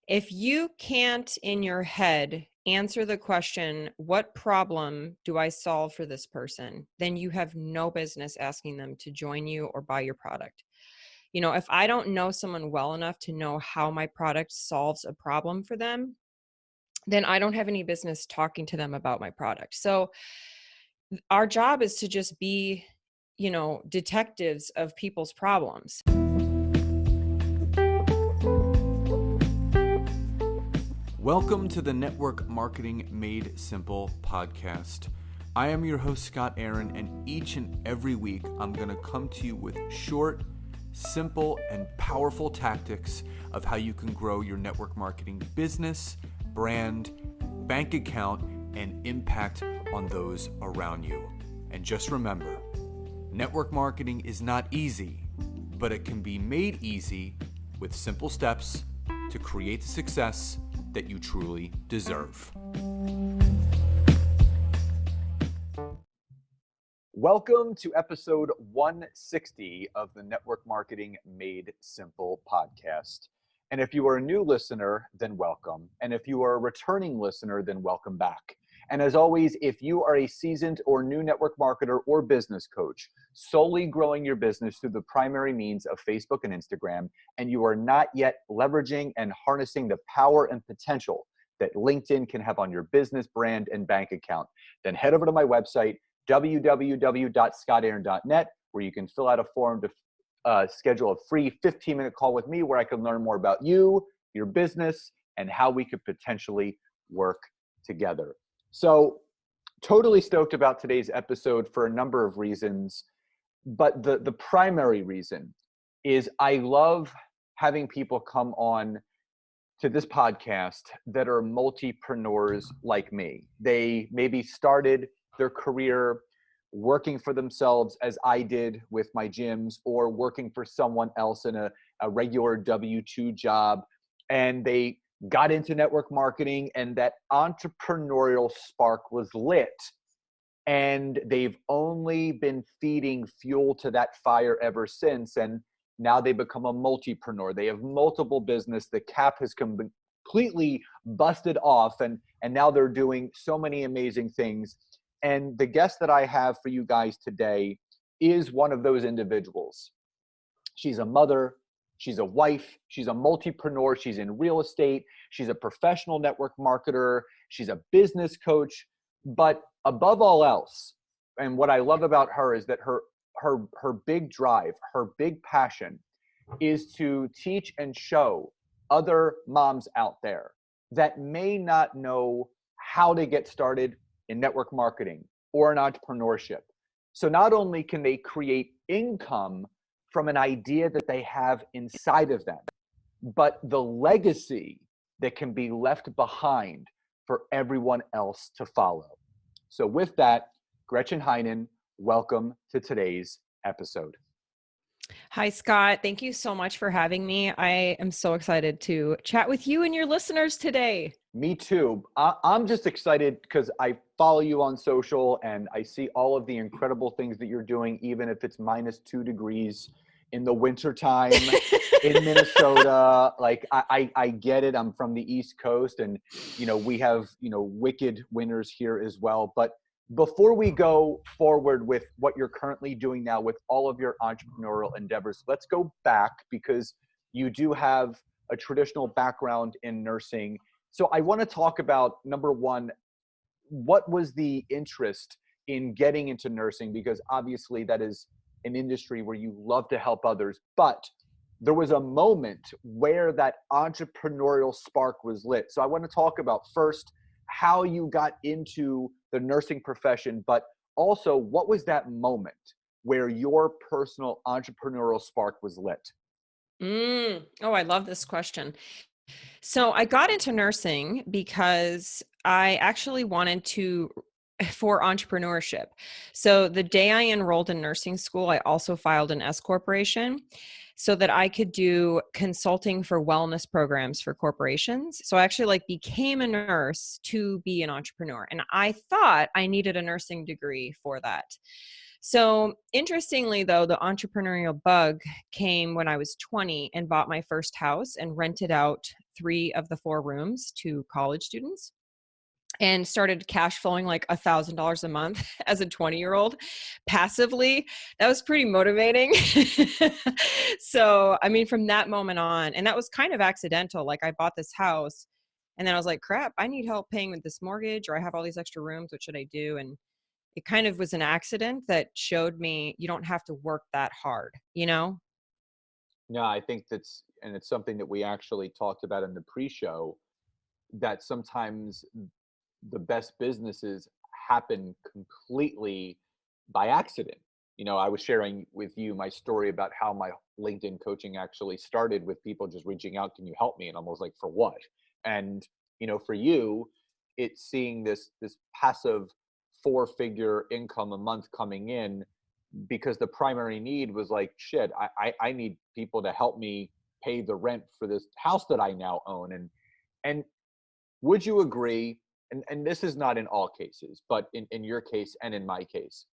If you can't in your head answer the question, what problem do I solve for this person? Then you have no business asking them to join you or buy your product. If I don't know someone well enough to know how my product solves a problem for them, then I don't have any business talking to them about my product. So our job is to just be, detectives of people's problems. Welcome to the Network Marketing Made Simple podcast. I am your host, Scott Aaron, and each and every week I'm going to come to you with short, simple, and powerful tactics of how you can grow your network marketing business, brand, bank account, and impact on those around you. And just remember, network marketing is not easy, but it can be made easy with simple steps to create the success that you truly deserve. Welcome to episode 160 of the Network Marketing Made Simple podcast. And if you are a new listener, then welcome. And if you are a returning listener, then welcome back. And as always, if you are a seasoned or new network marketer or business coach, solely growing your business through the primary means of Facebook and Instagram, and you are not yet leveraging and harnessing the power and potential that LinkedIn can have on your business, brand, and bank account, then head over to my website, www.scottaaron.net, where you can fill out a form to schedule a free 15-minute call with me where I can learn more about you, your business, and how we could potentially work together. So totally stoked about today's episode for a number of reasons, but the primary reason is I love having people come on to this podcast that are multipreneurs like me. They maybe started their career working for themselves as I did with my gyms, or working for someone else in a regular W-2 job, and they got into network marketing and that entrepreneurial spark was lit, and they've only been feeding fuel to that fire ever since. And now they become a multipreneur. They have multiple business. The cap has completely busted off, and now they're doing so many amazing things. And the guest that I have for you guys today is one of those individuals. She's a mother. She's a wife. She's a multipreneur. She's in real estate. She's a professional network marketer. She's a business coach. But above all else, and what I love about her is that her big drive, her big passion is to teach and show other moms out there that may not know how to get started in network marketing or in entrepreneurship. So not only can they create income from an idea that they have inside of them, but the legacy that can be left behind for everyone else to follow. So with that, Gretchen Heinen, welcome to today's episode. Hi, Scott. Thank you so much for having me. I am so excited to chat with you and your listeners today. Me too. I'm just excited because I follow you on social and I see all of the incredible things that you're doing, even if it's -2 degrees in the wintertime in Minnesota. Like I get it. I'm from the East Coast, and we have wicked winters here as well. But before we go forward with what you're currently doing now with all of your entrepreneurial endeavors, let's go back, because you do have a traditional background in nursing. So I want to talk about, number one, what was the interest in getting into nursing? Because obviously that is an industry where you love to help others, but there was a moment where that entrepreneurial spark was lit. So I want to talk about first how you got into the nursing profession, but also what was that moment where your personal entrepreneurial spark was lit? Oh, I love this question. So I got into nursing because I actually wanted for entrepreneurship. So the day I enrolled in nursing school, I also filed an S corporation so that I could do consulting for wellness programs for corporations. So I actually became a nurse to be an entrepreneur. And I thought I needed a nursing degree for that. So interestingly, though, the entrepreneurial bug came when I was 20 and bought my first house and rented out 3 of the 4 rooms to college students and started cash flowing like $1,000 a month as a 20-year-old passively. That was pretty motivating. So, I mean, from that moment on, and that was kind of accidental. Like I bought this house and then I was like, crap, I need help paying with this mortgage, or I have all these extra rooms. What should I do? And it kind of was an accident that showed me you don't have to work that hard, you know? No, I think and it's something that we actually talked about in the pre-show, that sometimes the best businesses happen completely by accident. I was sharing with you my story about how my LinkedIn coaching actually started with people just reaching out, can you help me? And I was like, for what? And, for you, it's seeing this passive 4-figure income a month coming in, because the primary need was like, shit, I need people to help me pay the rent for this house that I now own. And would you agree, and this is not in all cases, but in your case and in my case,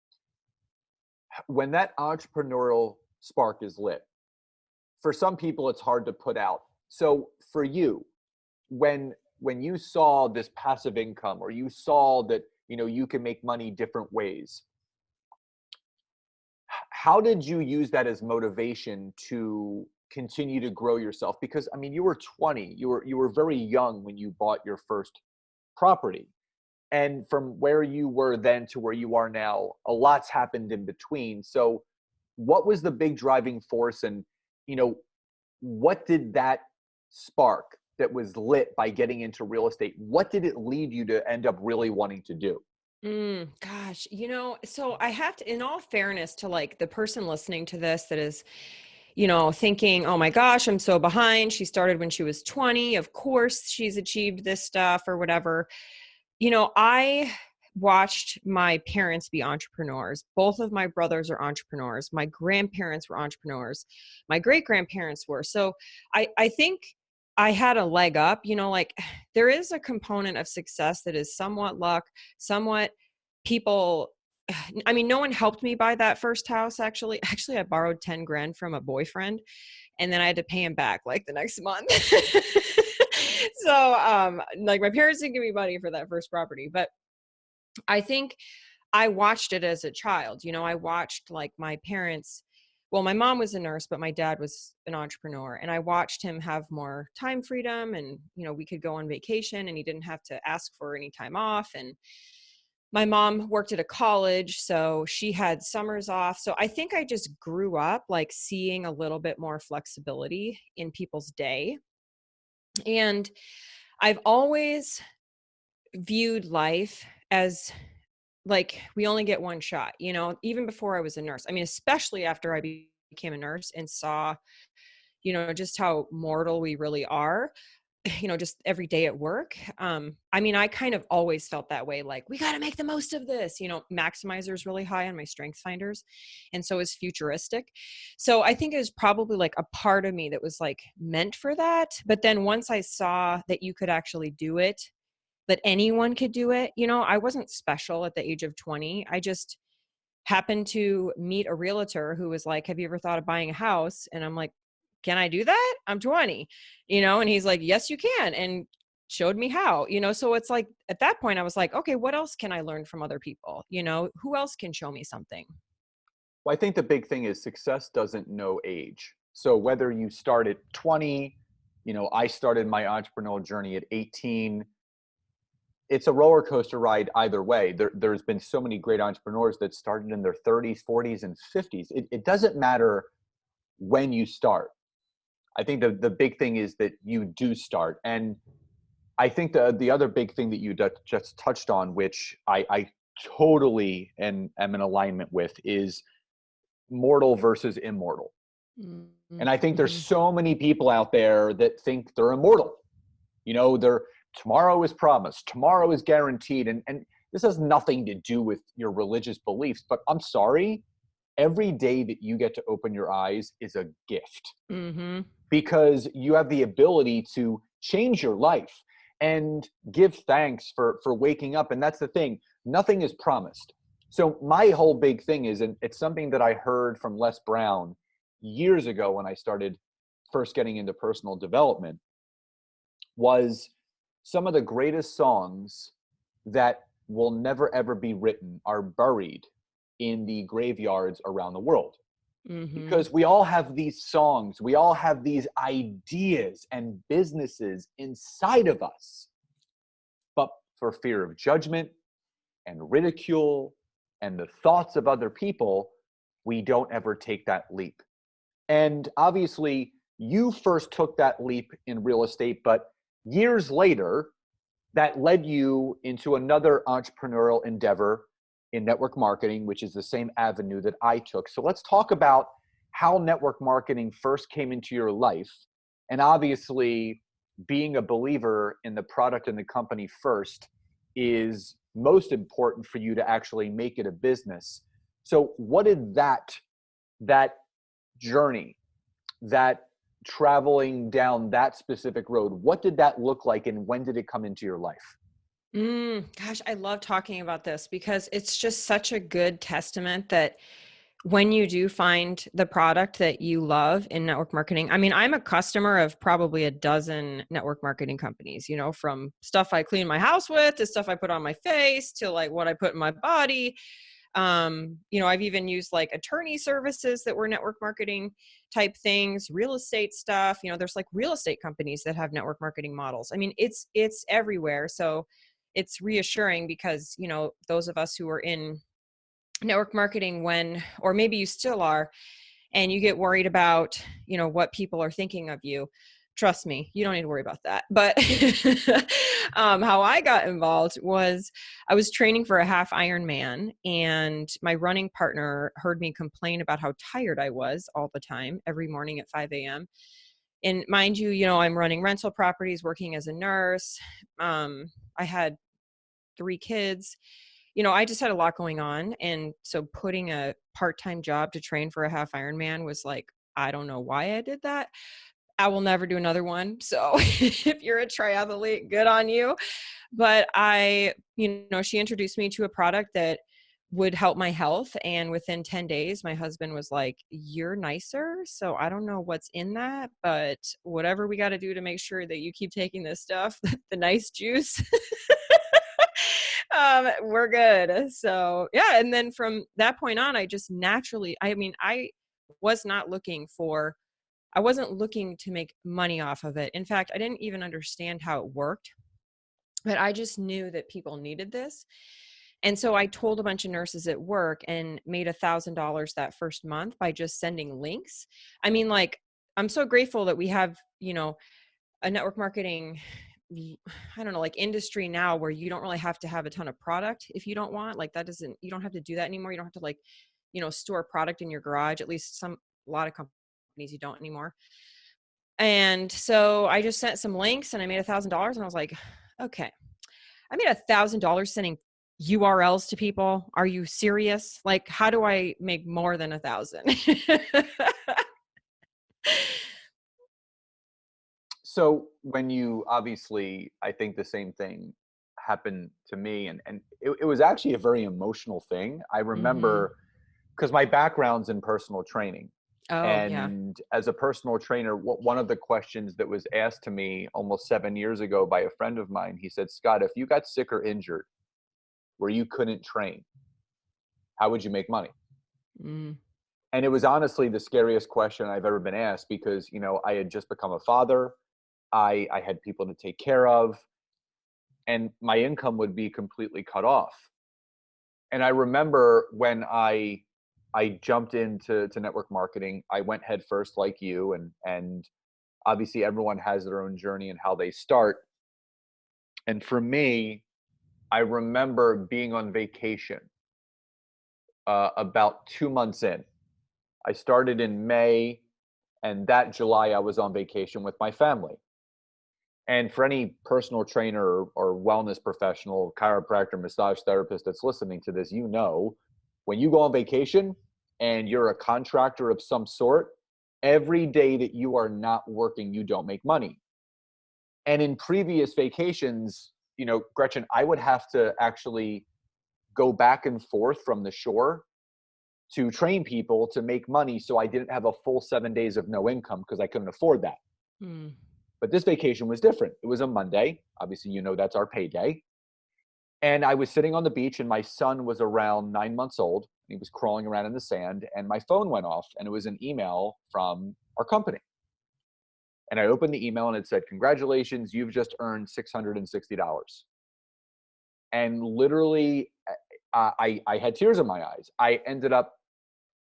when that entrepreneurial spark is lit, for some people it's hard to put out. So for you, when you saw this passive income, or you saw that you can make money different ways, how did you use that as motivation to continue to grow yourself? Because I mean, you were 20, you were very young when you bought your first property. And from where you were then to where you are now, a lot's happened in between. So what was the big driving force, and what did that spark that was lit by getting into real estate, what did it lead you to end up really wanting to do? Gosh, so I have to, in all fairness to like the person listening to this that is, thinking, oh my gosh, I'm so behind. She started when she was 20. Of course, she's achieved this stuff or whatever. I watched my parents be entrepreneurs. Both of my brothers are entrepreneurs. My grandparents were entrepreneurs. My great grandparents were. So I think I had a leg up, like there is a component of success that is somewhat luck, somewhat people. I mean, no one helped me buy that first house. Actually, I borrowed 10 grand from a boyfriend and then I had to pay him back like the next month. So, like my parents didn't give me money for that first property, but I think I watched it as a child. I watched like my parents. Well, my mom was a nurse, but my dad was an entrepreneur, and I watched him have more time freedom, and we could go on vacation and he didn't have to ask for any time off. And my mom worked at a college, so she had summers off. So I think I just grew up like seeing a little bit more flexibility in people's day. And I've always viewed life as like we only get one shot, even before I was a nurse. I mean, especially after I became a nurse and saw, just how mortal we really are, just every day at work. I mean, I kind of always felt that way. Like, we got to make the most of this, maximizer is really high on my strength finders. And so is futuristic. So I think it was probably like a part of me that was like meant for that. But then once I saw that you could actually do it, that anyone could do it, I wasn't special at the age of 20. I just happened to meet a realtor who was like, have you ever thought of buying a house? And I'm like, can I do that? I'm 20, and he's like, yes, you can. And showed me how, so it's like, at that point I was like, okay, what else can I learn from other people? Who else can show me something? Well, I think the big thing is success doesn't know age. So whether you start at 20, I started my entrepreneurial journey at 18. It's a roller coaster ride either way. There's been so many great entrepreneurs that started in their 30s, 40s, and 50s. It doesn't matter when you start. I think the big thing is that you do start. And I think the other big thing that you just touched on, which I totally am in alignment with, is mortal versus immortal. Mm-hmm. And I think there's so many people out there that think they're immortal. They're tomorrow is promised, tomorrow is guaranteed. And this has nothing to do with your religious beliefs, but I'm sorry, every day that you get to open your eyes is a gift. Mm-hmm. Because you have the ability to change your life and give thanks for waking up. And that's the thing, nothing is promised. So my whole big thing is, and it's something that I heard from Les Brown years ago when I started first getting into personal development, was some of the greatest songs that will never ever be written are buried in the graveyards around the world. Mm-hmm. Because we all have these songs, we all have these ideas and businesses inside of us, but for fear of judgment and ridicule and the thoughts of other people, we don't ever take that leap. And obviously, you first took that leap in real estate, but years later, that led you into another entrepreneurial endeavor in network marketing, which is the same avenue that I took. So let's talk about how network marketing first came into your life. And obviously, being a believer in the product and the company first is most important for you to actually make it a business. So what did that journey, that traveling down that specific road, what did that look like and when did it come into your life? Gosh, I love talking about this because it's just such a good testament that when you do find the product that you love in network marketing, I mean, I'm a customer of probably a dozen network marketing companies, you know, from stuff I clean my house with to stuff I put on my face to like what I put in my body. You know, I've even used like attorney services that were network marketing type things, real estate stuff. You know, there's like real estate companies that have network marketing models. I mean, it's everywhere. So it's reassuring because, you know, those of us who are in network marketing when, or maybe you still are, and you get worried about, you know, what people are thinking of you. Trust me, you don't need to worry about that. But how I got involved was I was training for a half Ironman, and my running partner heard me complain about how tired I was all the time, every morning at 5 a.m. And mind you, you know, I'm running rental properties, working as a nurse. I had 3 kids. You know, I just had a lot going on. And so putting a part-time job to train for a half Ironman was like, I don't know why I did that. I will never do another one. So if you're a triathlete, good on you. But you know, she introduced me to a product that would help my health. And within 10 days, my husband was like, you're nicer. So I don't know what's in that, but whatever we got to do to make sure that you keep taking this stuff, the nice juice, we're good. So yeah. And then from that point on, I just naturally, I mean, was not looking for, I wasn't looking to make money off of it. In fact, I didn't even understand how it worked, but I just knew that people needed this. And so I told a bunch of nurses at work and made $1,000 that first month by just sending links. I mean, like, I'm so grateful that we have, you know, a network marketing, I don't know, like industry now where you don't really have to have a ton of product if you don't want, like you don't have to do that anymore. You don't have to like, you know, store product in your garage. At least a lot of companies you don't anymore. And so I just sent some links and I made $1,000 and I was like, okay, I made $1,000 sending URLs to people. Are you serious? Like, how do I make more than 1,000? So when you obviously, I think the same thing happened to me, and it was actually a very emotional thing. I Mm-hmm. remember because my background's in personal training. Oh yeah. And as a personal trainer, one of the questions that was asked to me almost 7 years ago by a friend of mine, he said, Scott, if you got sick or injured where you couldn't train, how would you make money? Mm. And it was honestly the scariest question I've ever been asked because, you know, I had just become a father. I had people to take care of, and my income would be completely cut off. And I remember when I jumped into network marketing, I went head first like you, and obviously everyone has their own journey and how they start. And for me, I remember being on vacation about 2 months in. I started in May, and that July I was on vacation with my family. And for any personal trainer or wellness professional, chiropractor, massage therapist that's listening to this, you know, when you go on vacation and you're a contractor of some sort, every day that you are not working, you don't make money. And in previous vacations, you know, Gretchen, I would have to actually go back and forth from the shore to train people to make money, so I didn't have a full 7 days of no income because I couldn't afford that. Mm. But this vacation was different. It was a Monday. Obviously, that's our payday. And I was sitting on the beach, and my son was around 9 months old. He was crawling around in the sand, and my phone went off, and it was an email from our company. And I opened the email, and it said, "Congratulations, you've just earned $660." And literally, I had tears in my eyes. I ended up,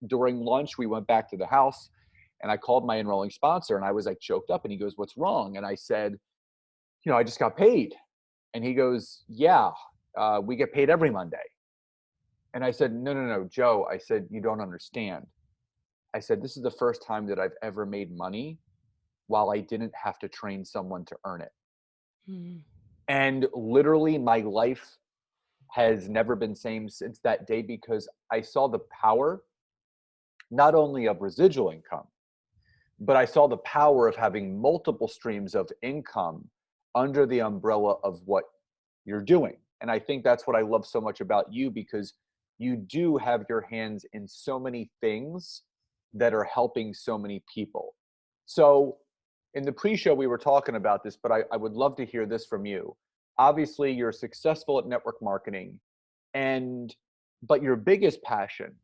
during lunch, we went back to the house, and I called my enrolling sponsor, and I was like choked up, and he goes, "What's wrong?" And I said, "I just got paid." And he goes, "Yeah, we get paid every Monday." And I said, "No, no, no, Joe." I said, "You don't understand." I said, "This is the first time that I've ever made money while I didn't have to train someone to earn it." Mm. And literally, my life has never been same since that day, because I saw the power not only of residual income, but I saw the power of having multiple streams of income under the umbrella of what you're doing. And I think that's what I love so much about you, because you do have your hands in so many things that are helping so many people. So in the pre-show, we were talking about this, but I would love to hear this from you. Obviously, you're successful at network marketing, but your biggest passion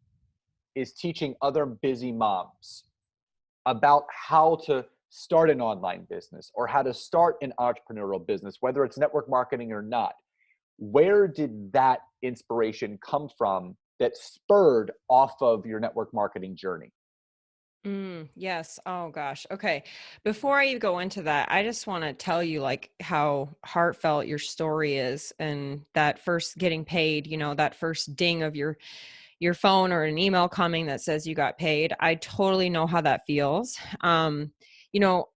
is teaching other busy moms about how to start an online business or how to start an entrepreneurial business, whether it's network marketing or not. Where did that inspiration come from that spurred off of your network marketing journey? Yes. Oh gosh. Okay. Before I go into that, I just want to tell you like how heartfelt your story is, and that first getting paid, that first ding of your phone or an email coming that says you got paid. I totally know how that feels. You know,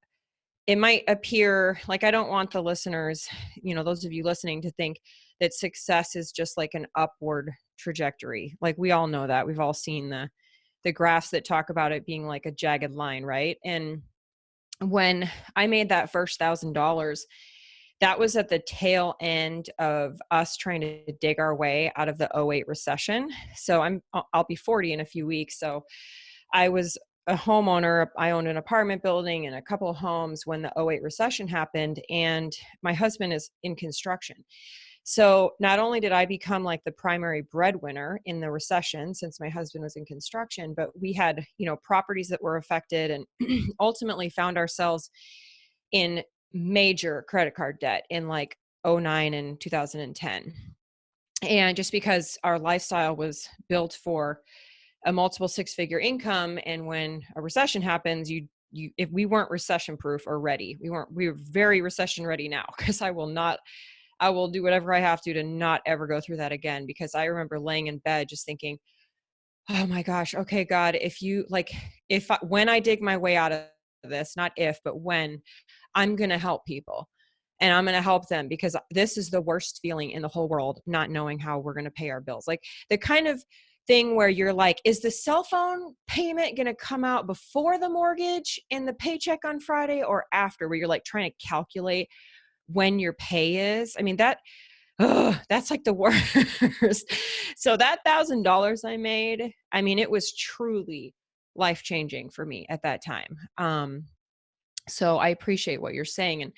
it might appear like, I don't want the listeners, those of you listening, to think that success is just like an upward trajectory. Like, we all know that. We've all seen the graphs that talk about it being like a jagged line, right? And when I made that first $1,000, that was at the tail end of us trying to dig our way out of the '08 recession. So I'll be 40 in a few weeks. So I was a homeowner. I owned an apartment building and a couple of homes when the '08 recession happened, and my husband is in construction. So not only did I become like the primary breadwinner in the recession, since my husband was in construction, but we had, properties that were affected, and ultimately found ourselves in major credit card debt in like '09 and 2010. And just because our lifestyle was built for a multiple six-figure income, and when a recession happens, if we weren't recession proof or ready, we were very recession ready now, because I will do whatever I have to not ever go through that again. Because I remember laying in bed just thinking, oh my gosh, okay, God, when I dig my way out of this, not if, but when, I'm going to help people, and I'm going to help them, because this is the worst feeling in the whole world, not knowing how we're going to pay our bills. Like the kind of thing where you're like, is the cell phone payment going to come out before the mortgage and the paycheck on Friday, or after, where you're like trying to calculate when your pay is. I mean, that's like the worst. So that $1,000 I made, I mean, it was truly life-changing for me at that time. So I appreciate what you're saying.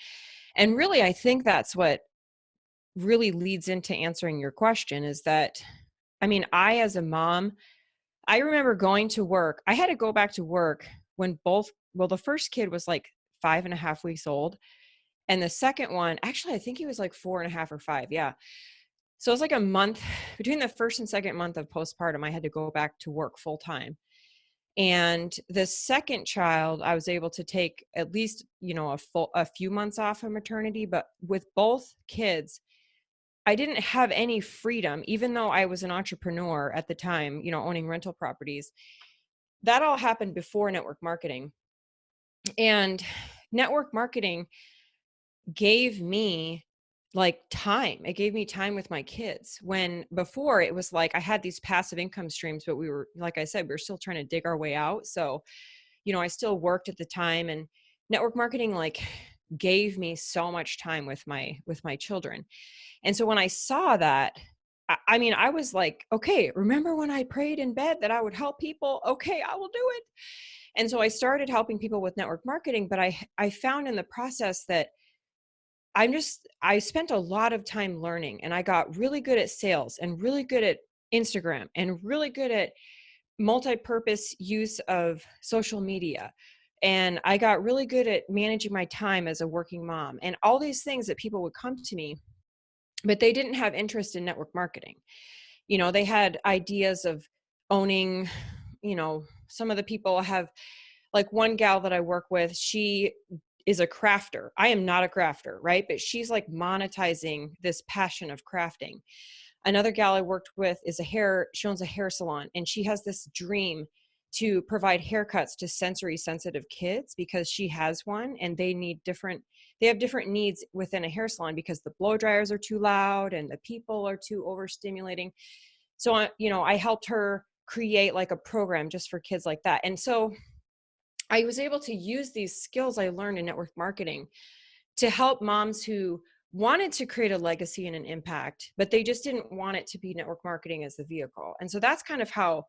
And really, I think that's what really leads into answering your question, is that, I mean, I, as a mom, I remember going to work. I had to go back to work when the first kid was like 5.5 weeks old. And the second one, actually, I think he was like 4.5 or 5. Yeah. So it was like a month between the first and second month of postpartum. I had to go back to work full time. And the second child, I was able to take at least, a few months off of maternity. But with both kids, I didn't have any freedom, even though I was an entrepreneur at the time, owning rental properties. That all happened before network marketing. And network marketing gave me like time. It gave me time with my kids, when before it was like I had these passive income streams, but we were, like I said, we were still trying to dig our way out. So, I still worked at the time, and network marketing like gave me so much time with my children. And so when I saw that, I mean, I was like, okay, remember when I prayed in bed that I would help people? Okay, I will do it. And so I started helping people with network marketing, but I found in the process that I spent a lot of time learning, and I got really good at sales and really good at Instagram and really good at multi-purpose use of social media. And I got really good at managing my time as a working mom and all these things that people would come to me, but they didn't have interest in network marketing. They had ideas of owning, some of the people have, like one gal that I work with, she is a crafter. I am not a crafter, right? But she's like monetizing this passion of crafting. Another gal I worked with she owns a hair salon, and she has this dream to provide haircuts to sensory sensitive kids because she has one, and they have different needs within a hair salon because the blow dryers are too loud and the people are too overstimulating. So I helped her create like a program just for kids like that. And so I was able to use these skills I learned in network marketing to help moms who wanted to create a legacy and an impact, but they just didn't want it to be network marketing as the vehicle. And so that's kind of how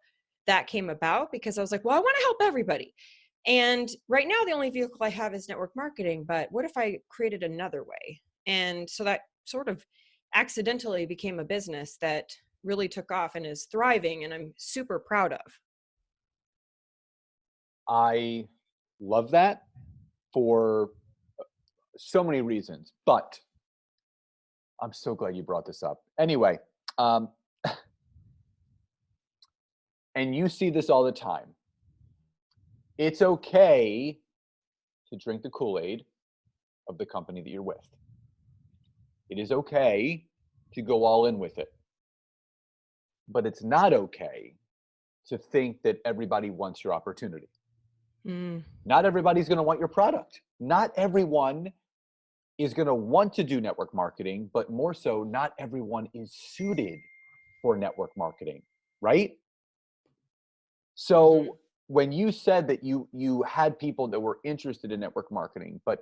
that came about, because I was like, well, I want to help everybody. And right now, the only vehicle I have is network marketing, but what if I created another way? And so that sort of accidentally became a business that really took off and is thriving, and I'm super proud of. I love that for so many reasons, but I'm so glad you brought this up. Anyway, um, and you see this all the time. It's okay to drink the Kool-Aid of the company that you're with. It is okay to go all in with it. But it's not okay to think that everybody wants your opportunity. Mm. Not everybody's going to want your product. Not everyone is going to want to do network marketing, but more so, not everyone is suited for network marketing, right? So when you said that you had people that were interested in network marketing, but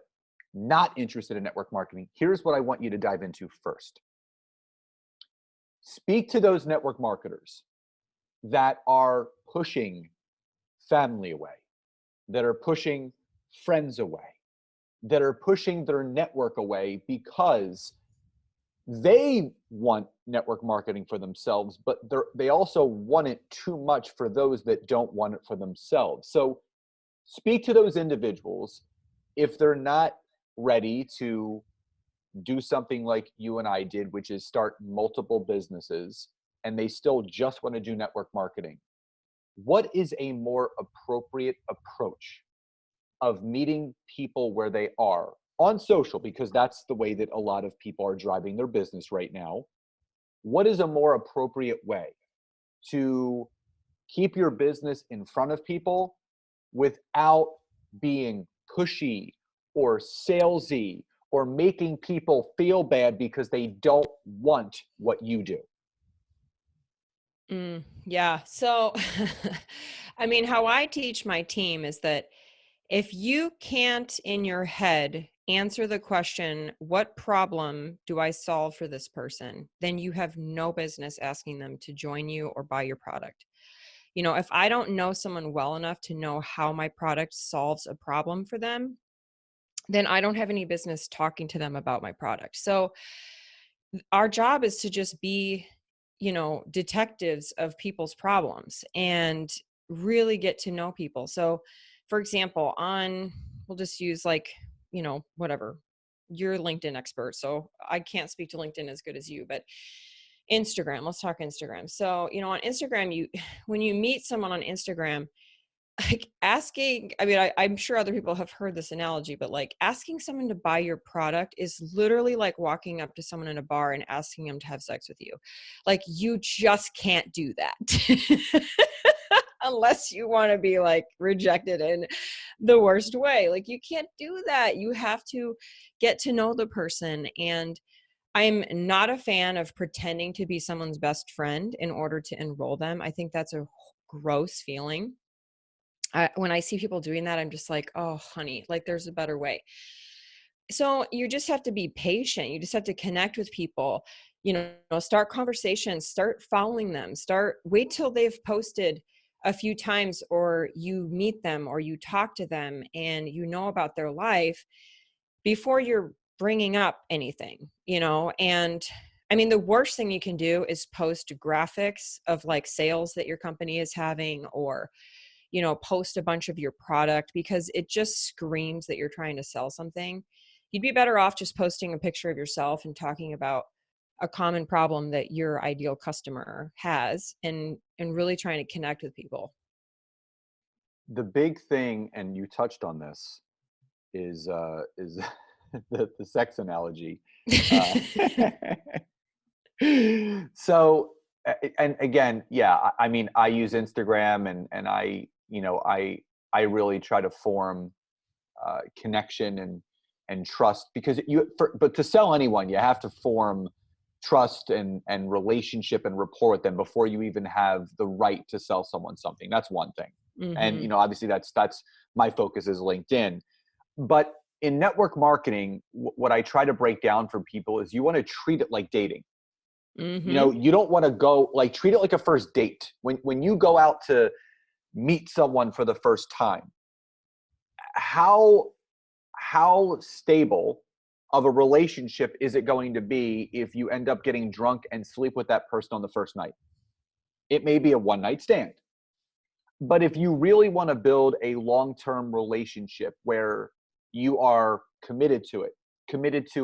not interested in network marketing, here's what I want you to dive into first. Speak to those network marketers that are pushing family away, that are pushing friends away, that are pushing their network away because they want network marketing for themselves, but they also want it too much for those that don't want it for themselves. So speak to those individuals. If they're not ready to do something like you and I did, which is start multiple businesses, and they still just want to do network marketing, what is a more appropriate approach of meeting people where they are on social? Because that's the way that a lot of people are driving their business right now. What is a more appropriate way to keep your business in front of people without being pushy or salesy or making people feel bad because they don't want what you do? Yeah. So, I mean, how I teach my team is that if you can't in your head answer the question, what problem do I solve for this person? Then you have no business asking them to join you or buy your product. If I don't know someone well enough to know how my product solves a problem for them, then I don't have any business talking to them about my product. So our job is to just be, detectives of people's problems and really get to know people. So, for example, we'll just use like, whatever, you're a LinkedIn expert. So I can't speak to LinkedIn as good as you, but Instagram, let's talk Instagram. So, on Instagram, when you meet someone on Instagram, like asking, I mean, I'm sure other people have heard this analogy, but like asking someone to buy your product is literally like walking up to someone in a bar and asking them to have sex with you. Like, you just can't do that unless you want to be like rejected in the worst way. Like, you can't do that. You have to get to know the person. And I'm not a fan of pretending to be someone's best friend in order to enroll them. I think that's a gross feeling. When I see people doing that, I'm just like, oh, honey, like there's a better way. So you just have to be patient. You just have to connect with people, start conversations, start following them, wait till they've posted a few times, or you meet them or you talk to them and you know about their life before you're bringing up anything, and I mean, the worst thing you can do is post graphics of like sales that your company is having, or post a bunch of your product, because it just screams that you're trying to sell something. You'd be better off just posting a picture of yourself and talking about a common problem that your ideal customer has, and really trying to connect with people. The big thing, and you touched on this, is the sex analogy. Uh, so, and again, yeah, I mean, I use Instagram, and I really try to form connection and trust, because but to sell anyone, you have to form trust and relationship and rapport with them before you even have the right to sell someone something. That's one thing. And Hmm. obviously that's my focus is LinkedIn. But in network marketing, what I try to break down for people is you want to treat it like dating. Hmm. You don't want to go like treat it like a first date. When you go out to meet someone for the first time, how stable of a relationship is it going to be if you end up getting drunk and sleep with that person on the first night? It may be a one night stand. But if you really want to build a long-term relationship where you are committed to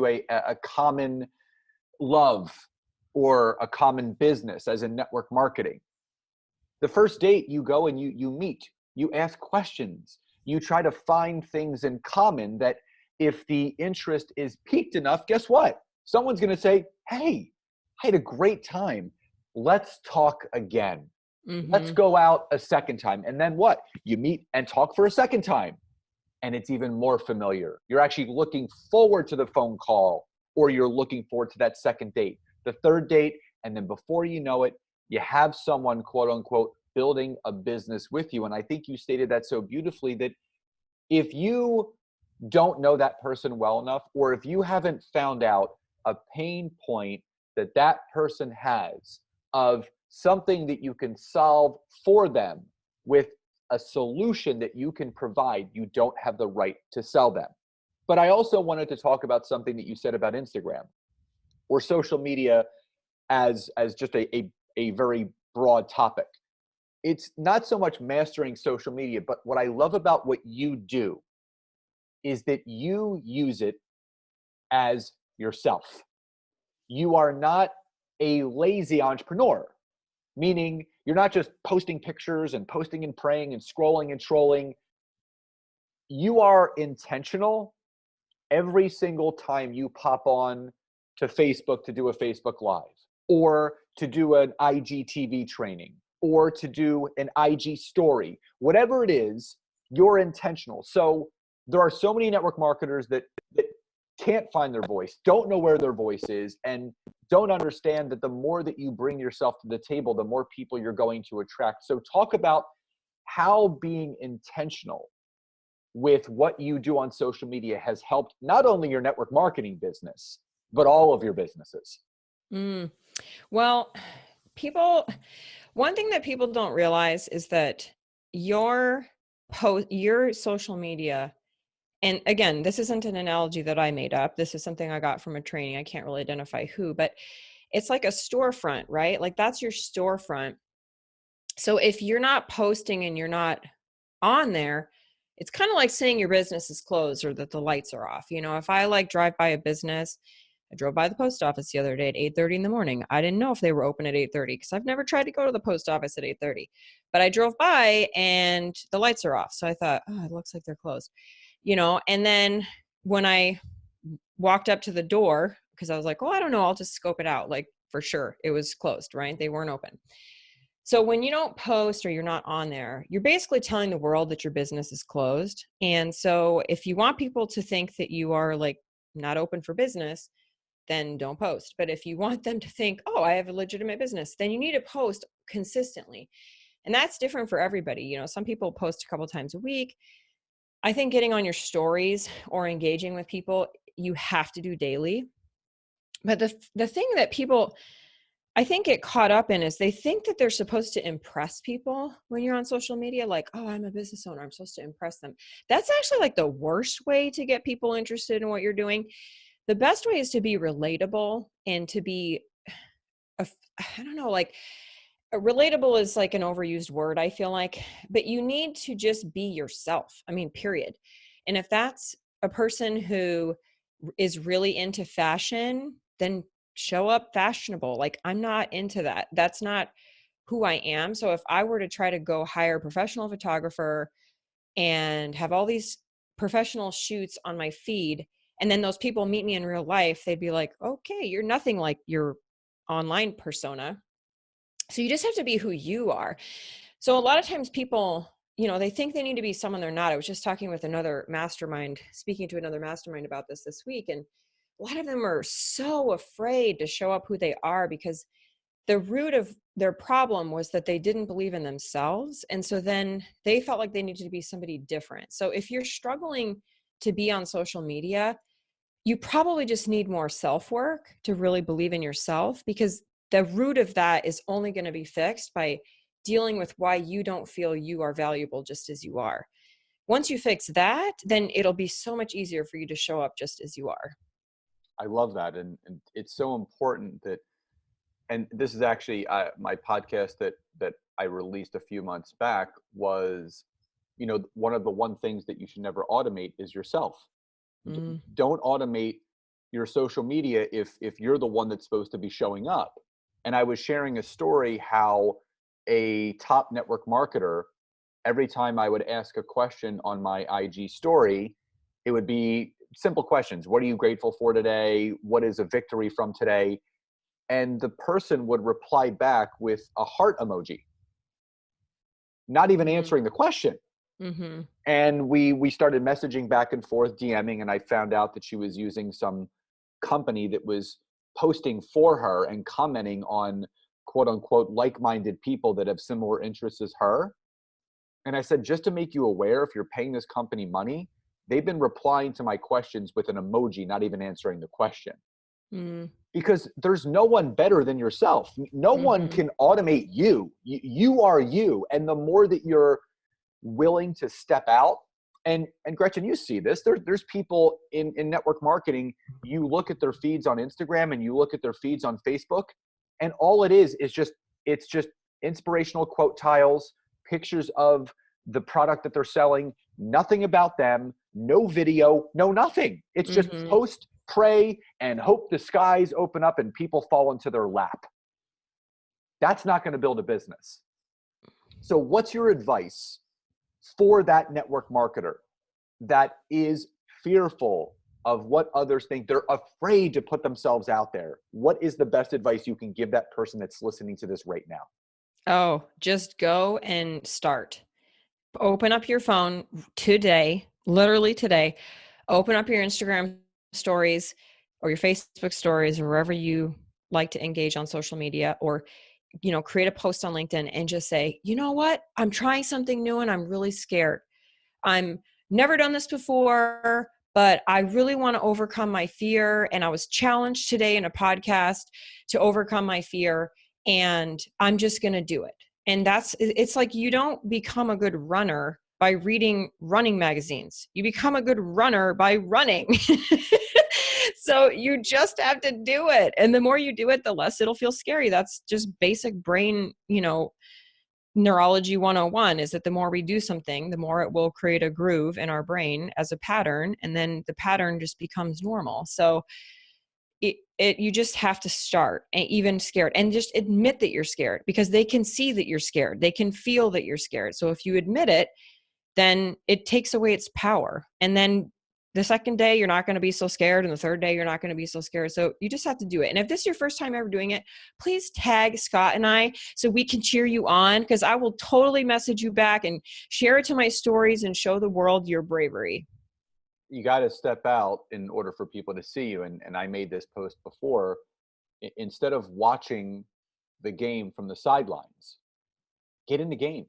a common love or a common business, as in network marketing, the first date you go and you meet, you ask questions, you try to find things in common that if the interest is peaked enough, guess what? Someone's going to say, hey, I had a great time. Let's talk again. Let's Hmm. go out a second time. And then what? You meet and talk for a second time. And it's even more familiar. You're actually looking forward to the phone call, or you're looking forward to that second date, the third date. And then before you know it, you have someone, quote unquote, building a business with you. And I think you stated that so beautifully, that if you don't know that person well enough, or if you haven't found out a pain point that that person has of something that you can solve for them with a solution that you can provide, you don't have the right to sell them. But I also wanted to talk about something that you said about Instagram or social media as just a very broad topic. It's not so much mastering social media, but what I love about what you do is that you use it as yourself. You are not a lazy entrepreneur, meaning you're not just posting pictures and posting and praying and scrolling and trolling. You are intentional every single time you pop on to Facebook to do a Facebook Live, or to do an IGTV training, or to do an IG story. Whatever it is, you're intentional. So there are so many network marketers that can't find their voice, don't know where their voice is, and don't understand that the more that you bring yourself to the table, the more people you're going to attract. So talk about how being intentional with what you do on social media has helped not only your network marketing business, but all of your businesses. Mm. Well, people, one thing that people don't realize is that your your social media, and again, this isn't an analogy that I made up. This is something I got from a training. I can't really identify who, but it's like a storefront, right? Like that's your storefront. So if you're not posting and you're not on there, it's kind of like saying your business is closed or that the lights are off. If I like drive by a business, I drove by the post office the other day at 8:30 in the morning. I didn't know if they were open at 8:30 because I've never tried to go to the post office at 8:30. But I drove by and the lights are off. So I thought, oh, it looks like they're closed. And then when I walked up to the door, because I was like, oh, I don't know, I'll just scope it out. Like for sure, it was closed, right? They weren't open. So when you don't post or you're not on there, you're basically telling the world that your business is closed. And so if you want people to think that you are like not open for business, then don't post. But if you want them to think, oh, I have a legitimate business, then you need to post consistently. And that's different for everybody. Some people post a couple times a week. I think getting on your stories or engaging with people, you have to do daily. But the thing that people, I think, get caught up in is they think that they're supposed to impress people when you're on social media. Like, oh, I'm a business owner, I'm supposed to impress them. That's actually like the worst way to get people interested in what you're doing. The best way is to be relatable and to be, I don't know, like, relatable is like an overused word, I feel like, but you need to just be yourself. I mean, period. And if that's a person who is really into fashion, then show up fashionable. Like, I'm not into that. That's not who I am. So if I were to try to go hire a professional photographer and have all these professional shoots on my feed, and then those people meet me in real life, they'd be like, okay, you're nothing like your online persona. So you just have to be who you are. So a lot of times people, they think they need to be someone they're not. I was just talking with another mastermind, speaking to another mastermind about this week. And a lot of them are so afraid to show up who they are because the root of their problem was that they didn't believe in themselves. And so then they felt like they needed to be somebody different. So if you're struggling to be on social media, you probably just need more self-work to really believe in yourself, because the root of that is only going to be fixed by dealing with why you don't feel you are valuable just as you are. Once you fix that, then it'll be so much easier for you to show up just as you are. I love that. And it's so important that, and this is actually my podcast that I released a few months back was, one of the one things that you should never automate is yourself. Don't automate your social media if you're the one that's supposed to be showing up. And I was sharing a story how a top network marketer, every time I would ask a question on my IG story, it would be simple questions. What are you grateful for today? What is a victory from today? And the person would reply back with a heart emoji, not even answering the question. Mm-hmm. And we started messaging back and forth, DMing, and I found out that she was using some company that was posting for her and commenting on quote unquote like-minded people that have similar interests as her. And I said, just to make you aware, if you're paying this company money, they've been replying to my questions with an emoji, not even answering the question. Because there's no one better than yourself. No one can automate you. You are you. And the more that you're willing to step out, and Gretchen, you see this, there's people in network marketing, you look at their feeds on Instagram and you look at their feeds on Facebook, and all it is just inspirational quote tiles, pictures of the product that they're selling, nothing about them, no video, no nothing. It's just post, pray, and hope the skies open up and people fall into their lap. That's not going to build a business. So what's your advice for that network marketer that is fearful of what others think? They're afraid to put themselves out there. What is the best advice you can give that person that's listening to this right now? Oh, just go and start. Open up your phone today, literally today. Open up your Instagram stories or your Facebook stories or wherever you like to engage on social media, or create a post on LinkedIn and just say, you know what? I'm trying something new and I'm really scared. I'm never done this before, but I really want to overcome my fear. And I was challenged today in a podcast to overcome my fear, and I'm just going to do it. And it's like, you don't become a good runner by reading running magazines. You become a good runner by running. So you just have to do it. And the more you do it, the less it'll feel scary. That's just basic brain, neurology 101, is that the more we do something, the more it will create a groove in our brain as a pattern. And then the pattern just becomes normal. So you just have to start, and even scared, and just admit that you're scared, because they can see that you're scared. They can feel that you're scared. So if you admit it, then it takes away its power. And then the second day, you're not going to be so scared. And the third day, you're not going to be so scared. So you just have to do it. And if this is your first time ever doing it, please tag Scott and I so we can cheer you on, because I will totally message you back and share it to my stories and show the world your bravery. You got to step out in order for people to see you. And I made this post before. Instead of watching the game from the sidelines, get in the game.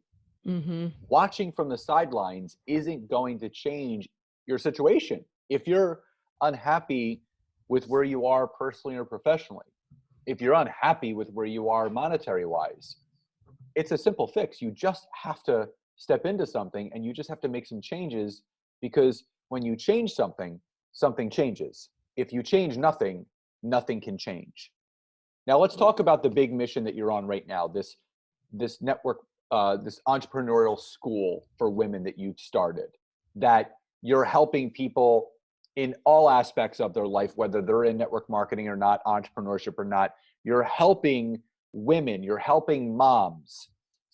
Watching from the sidelines isn't going to change your situation. If you're unhappy with where you are personally or professionally. If you're unhappy with where you are monetary wise, it's a simple fix. You just have to step into something and you just have to make some changes, because when you change something, something changes. If you change nothing, nothing can change. Now let's talk about the big mission that you're on right now, this network, this entrepreneurial school for women that you've started, that you're helping people in all aspects of their life, whether they're in network marketing or not, entrepreneurship or not. You're helping women, you're helping moms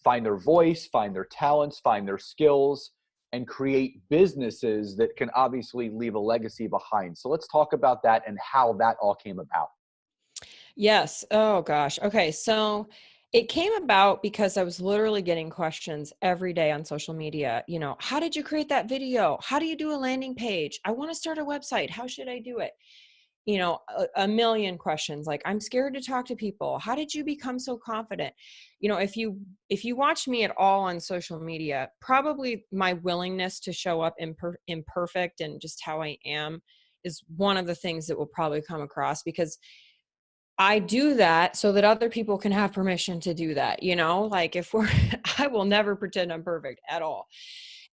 find their voice, find their talents, find their skills, and create businesses that can obviously leave a legacy behind. So let's talk about that and how that all came about. Yes. Oh gosh. Okay. So it came about because I was literally getting questions every day on social media. How did you create that video? How do you do a landing page? I want to start a website. How should I do it? A million questions. Like, I'm scared to talk to people. How did you become so confident? If you watch me at all on social media, probably my willingness to show up imperfect and just how I am is one of the things that will probably come across, because I do that so that other people can have permission to do that. Like, if we're, I will never pretend I'm perfect at all.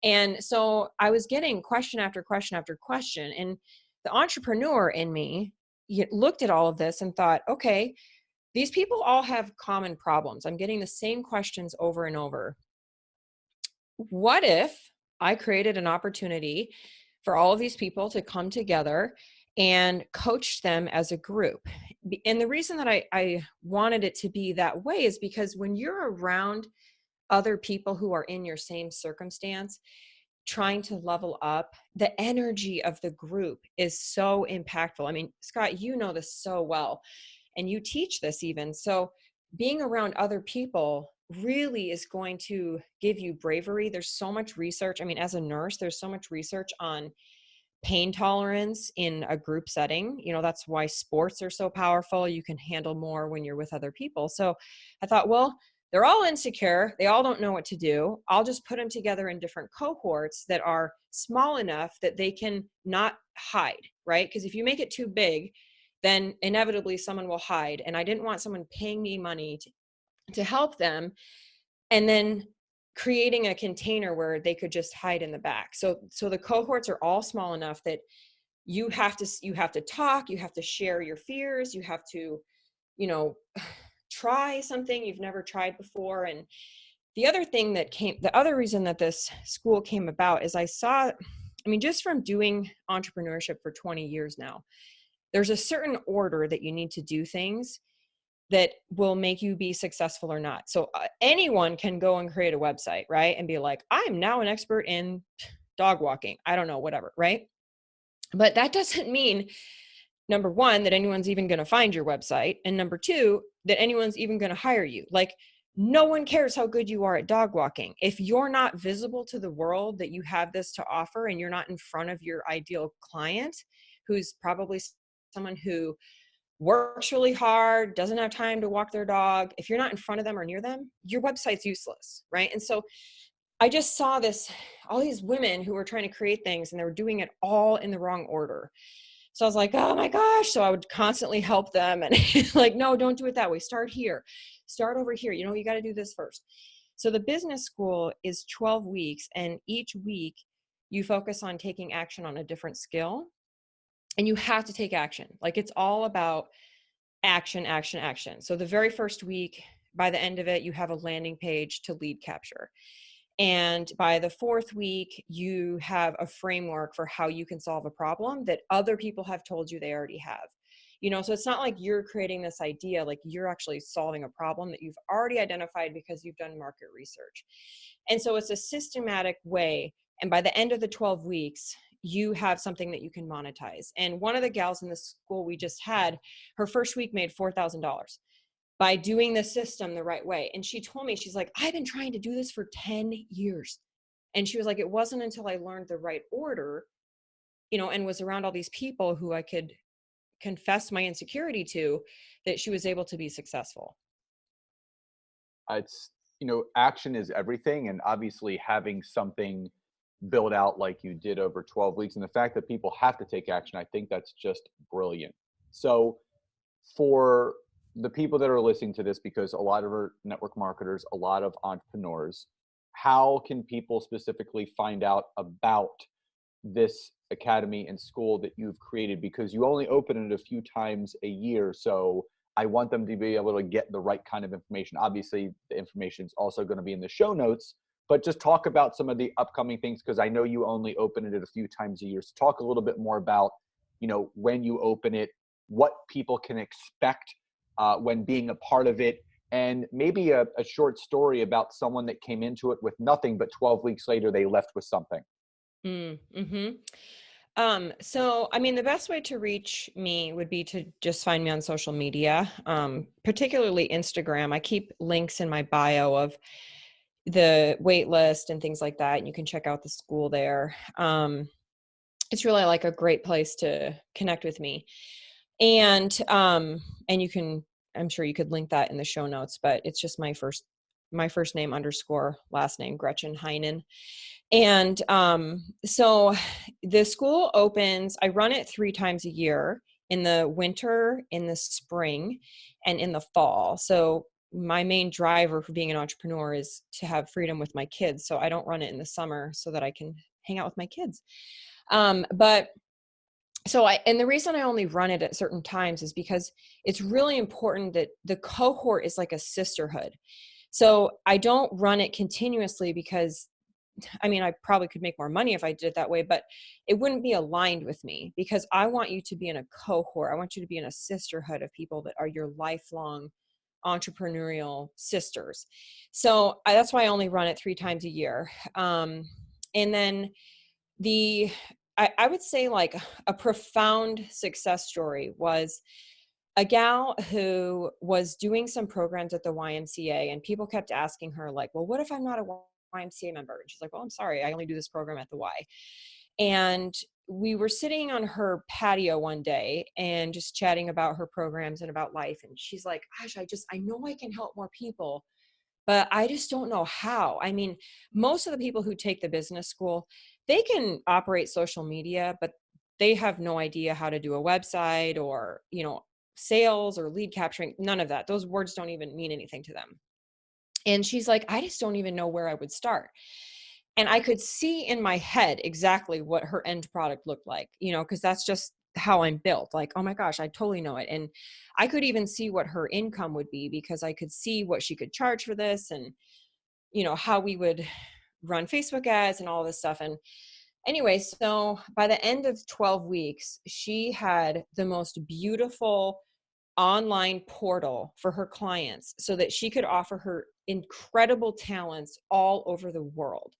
And so I was getting question after question after question. And the entrepreneur in me looked at all of this and thought, okay, these people all have common problems. I'm getting the same questions over and over. What if I created an opportunity for all of these people to come together and coach them as a group? And the reason that I wanted it to be that way is because when you're around other people who are in your same circumstance, trying to level up, the energy of the group is so impactful. I mean, Scott, you know this so well, and you teach this even. So being around other people really is going to give you bravery. There's so much research. I mean, as a nurse, there's so much research on pain tolerance in a group setting. That's why sports are so powerful. You can handle more when you're with other people. So I thought, well, they're all insecure. They all don't know what to do. I'll just put them together in different cohorts that are small enough that they can not hide, right? Because if you make it too big, then inevitably someone will hide. And I didn't want someone paying me money to help them and then creating a container where they could just hide in the back. So the cohorts are all small enough that you have to talk, you have to share your fears, you have to, try something you've never tried before. And the other reason that this school came about is just from doing entrepreneurship for 20 years now, there's a certain order that you need to do things that will make you be successful or not. So anyone can go and create a website, right? And be like, I'm now an expert in dog walking. I don't know, whatever, right? But that doesn't mean, number one, that anyone's even going to find your website. And number two, that anyone's even going to hire you. Like, no one cares how good you are at dog walking. If you're not visible to the world that you have this to offer, and you're not in front of your ideal client, who's probably someone who works really hard, doesn't have time to walk their dog, if you're not in front of them or near them, your website's useless, right? And so I just saw all these women who were trying to create things, and they were doing it all in the wrong order. So I was like, oh my gosh. So I would constantly help them and like, no, don't do it that way. Start here, start over here. You got to do this first. So the business school is 12 weeks, and each week you focus on taking action on a different skill, and you have to take action. Like, it's all about action, action, action. So the very first week, by the end of it, you have a landing page to lead capture. And by the fourth week, you have a framework for how you can solve a problem that other people have told you they already have. So it's not like you're creating this idea, like you're actually solving a problem that you've already identified because you've done market research. And so it's a systematic way. And by the end of the 12 weeks, you have something that you can monetize. And one of the gals in the school we just had, her first week made $4,000 by doing the system the right way. And she told me, she's like, I've been trying to do this for 10 years. And she was like, it wasn't until I learned the right order, and was around all these people who I could confess my insecurity to, that she was able to be successful. It's, action is everything. And obviously having something build out like you did over 12 weeks. And the fact that people have to take action, I think that's just brilliant. So for the people that are listening to this, because a lot of our network marketers, a lot of entrepreneurs, how can people specifically find out about this academy and school that you've created? Because you only open it a few times a year. So I want them to be able to get the right kind of information. Obviously, the information is also going to be in the show notes, but just talk about some of the upcoming things, because I know you only open it a few times a year. So talk a little bit more about, when you open it, what people can expect when being a part of it, and maybe a short story about someone that came into it with nothing, but 12 weeks later, they left with something. Mm-hmm. So, I mean, the best way to reach me would be to just find me on social media, particularly Instagram. I keep links in my bio of the wait list and things like that. And you can check out the school there. It's really like a great place to connect with me. And you can, I'm sure you could link that in the show notes, but it's just my first name _ last name, Gretchen Heinen. And so the school opens, I run it 3 times a year, in the winter, in the spring, and in the fall. So my main driver for being an entrepreneur is to have freedom with my kids. So I don't run it in the summer so that I can hang out with my kids. And the reason I only run it at certain times is because it's really important that the cohort is like a sisterhood. So I don't run it continuously because, I mean, I probably could make more money if I did it that way, but it wouldn't be aligned with me, because I want you to be in a cohort. I want you to be in a sisterhood of people that are your lifelong entrepreneurial sisters. So that's why I only run it 3 times a year. And then I would say like a profound success story was a gal who was doing some programs at the YMCA, and people kept asking her like, well, what if I'm not a YMCA member? And she's like, well, I'm sorry, I only do this program at the Y. And we were sitting on her patio one day and just chatting about her programs and about life. And she's like, gosh, I know I can help more people, but I just don't know how. I mean, most of the people who take the business school, they can operate social media, but they have no idea how to do a website or, sales or lead capturing, none of that. Those words don't even mean anything to them. And she's like, I just don't even know where I would start. And I could see in my head exactly what her end product looked like, because that's just how I'm built. Like, oh my gosh, I totally know it. And I could even see what her income would be, because I could see what she could charge for this, and, how we would run Facebook ads and all this stuff. And anyway, so by the end of 12 weeks, she had the most beautiful online portal for her clients so that she could offer her incredible talents all over the world.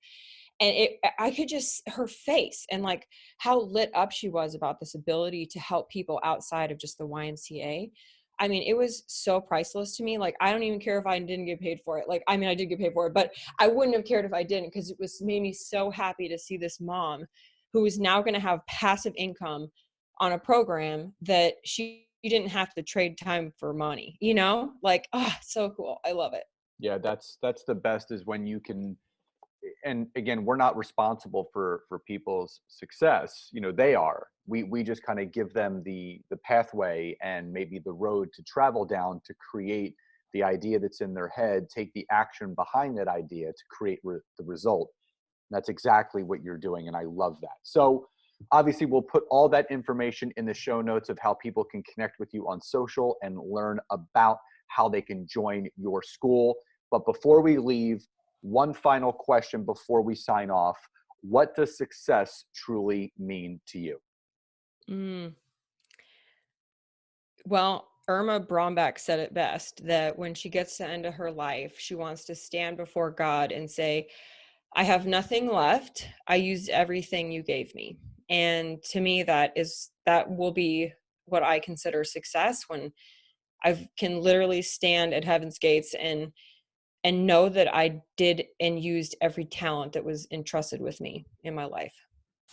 And I could just, her face and like how lit up she was about this ability to help people outside of just the YMCA. I mean, it was so priceless to me. Like, I don't even care if I didn't get paid for it. Like, I mean, I did get paid for it, but I wouldn't have cared if I didn't, because it made me so happy to see this mom who is now going to have passive income on a program that she didn't have to trade time for money, like, so cool. I love it. Yeah, that's the best, is when you can. And again, we're not responsible for people's success. They are. We just kind of give them the pathway and maybe the road to travel down to create the idea that's in their head, take the action behind that idea to create the result. That's exactly what you're doing, and I love that. So obviously, we'll put all that information in the show notes of how people can connect with you on social and learn about how they can join your school. But before we leave, one final question before we sign off. What does success truly mean to you? Well, Irma Brombeck said it best, that when she gets to the end of her life, she wants to stand before God and say, I have nothing left. I used everything you gave me. And to me, that will be what I consider success, when I can literally stand at heaven's gates and know that I did and used every talent that was entrusted with me in my life.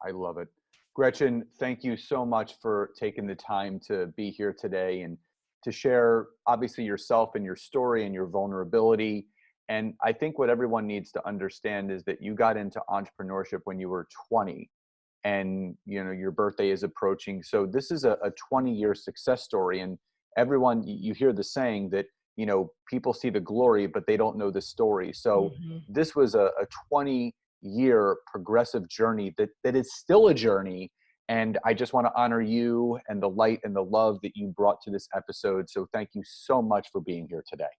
I love it. Gretchen, thank you so much for taking the time to be here today and to share, obviously, yourself and your story and your vulnerability. And I think what everyone needs to understand is that you got into entrepreneurship when you were 20, and your birthday is approaching. So this is a 20-year success story. And everyone, you hear the saying that people see the glory but they don't know the story. So Mhm. this was a 20-year progressive journey that is still a journey. And I just want to honor you and the light and the love that you brought to this episode. So thank you so much for being here today.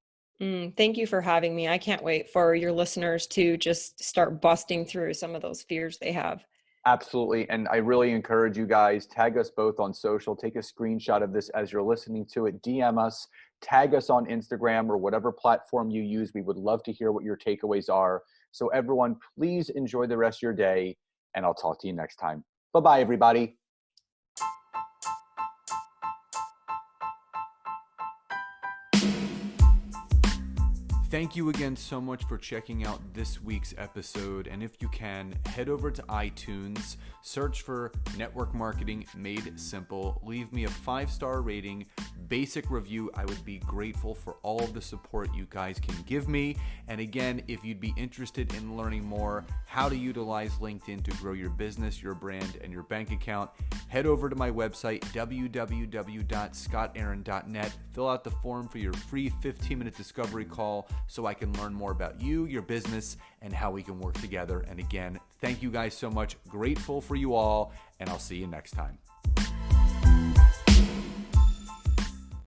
Thank you for having me. I can't wait for your listeners to just start busting through some of those fears they have. Absolutely. And I really encourage you guys, tag us both on social, take a screenshot of this as you're listening to it, DM us, tag us on Instagram or whatever platform you use. We would love to hear what your takeaways are. So everyone, please enjoy the rest of your day, and I'll talk to you next time. Bye-bye, everybody. Thank you again so much for checking out this week's episode. And if you can, head over to iTunes, search for Network Marketing Made Simple, leave me a 5-star rating, basic review. I would be grateful for all of the support you guys can give me. And again, if you'd be interested in learning more how to utilize LinkedIn to grow your business, your brand, and your bank account, head over to my website, www.scottaaron.net. Fill out the form for your free 15-minute discovery call so I can learn more about you, your business, and how we can work together. And again, thank you guys so much. Grateful for you all, and I'll see you next time.